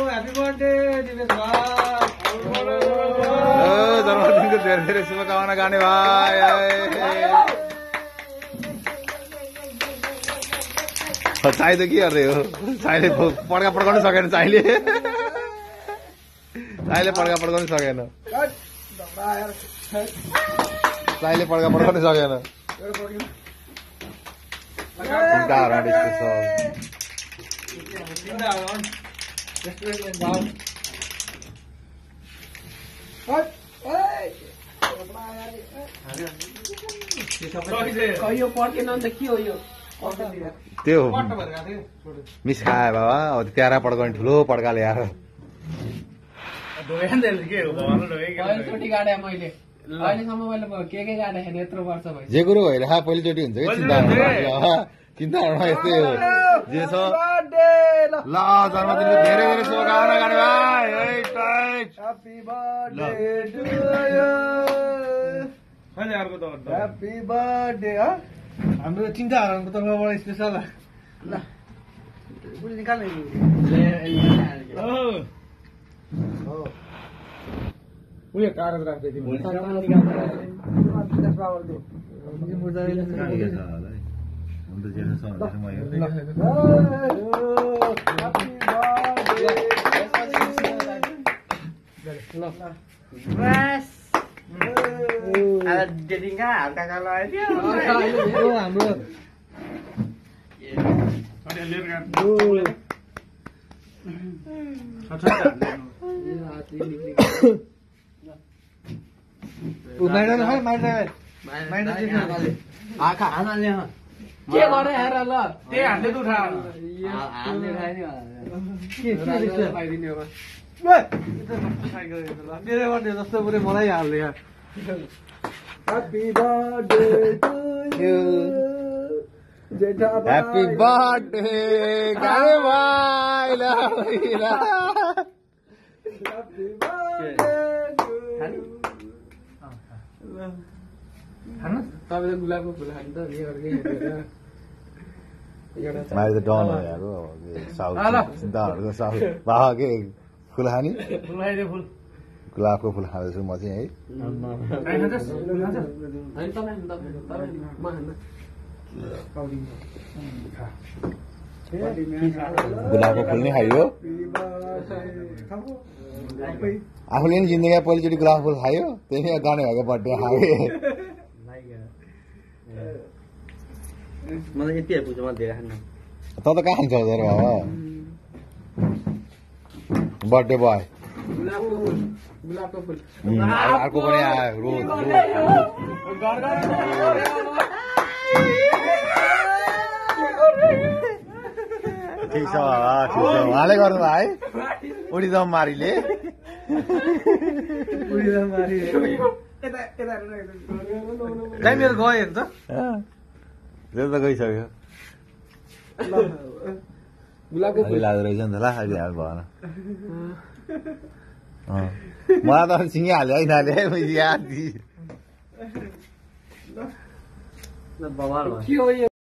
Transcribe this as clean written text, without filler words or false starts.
Happy birthday Divesh भाइ। जन्मदिनको धेरै धेरै शुभकामना गर्ने भाइ। चाइ त के गर्दै हो? चाइले पड्का पड्काउनु सकेन। चाइले पड्का पड्काउनु सकेन। चाइले पड्का पड्काउनु सकेन। त्यो मिस खायो बाबा। अब त्यारा पड्काउने ठुलो पड्का ल्याएर जे कुरो भइरह पहिलोचोटि हुन्छ कि चिन्ता यस्तै हो जे छ। ल जन्मदिनको धेरै धेरै शुभकामना गर्ने भाइ। Happy birthday. हाम्रो चिन्ताहरूको तर्फबाट स्पेसल। ल निकाल्नु उयो कागज राख्दै थिएँ। के गरे हेर ल त्यही हातले त उठा मेरो बर्थडे जस्तो पुरै मलाई हाल्ने यार। Happy birthday to you. Happy birthday गारे भाइ। तपाईँले गुलाबको फुल खानु त माथि त डन हो यार। साउथ चिन्ताहरूको साउथ बाबा के फुल खाने? गुलाबको फुल खाँदैछु म चाहिँ है। गुलाबको फुल नै खायो। आफूले नि जिन्दगीमा पहिलोचोटि गुलाबको फुल खायो। त्यही गाने भएको बर्थडे खायो। मलाई यति आइपुग्छ म धेरै खान्न। त कहाँ खान्छ बाबा? बर्थडे बोय गुलाबको फुल अर्को पनि आयो। रोज ठिक छ बाबा, ठिक छ। उहाँले गर्नु भयो है उडिदम मारीले। मेरो गयो हेर्छ त्यो त गइसक्यो। गुलाबको फुल लाग्दो रहेछ नि त। ला अहिले हाल भएन। मलाई त सिँगिहाल्यो है नाले याद के हो यो?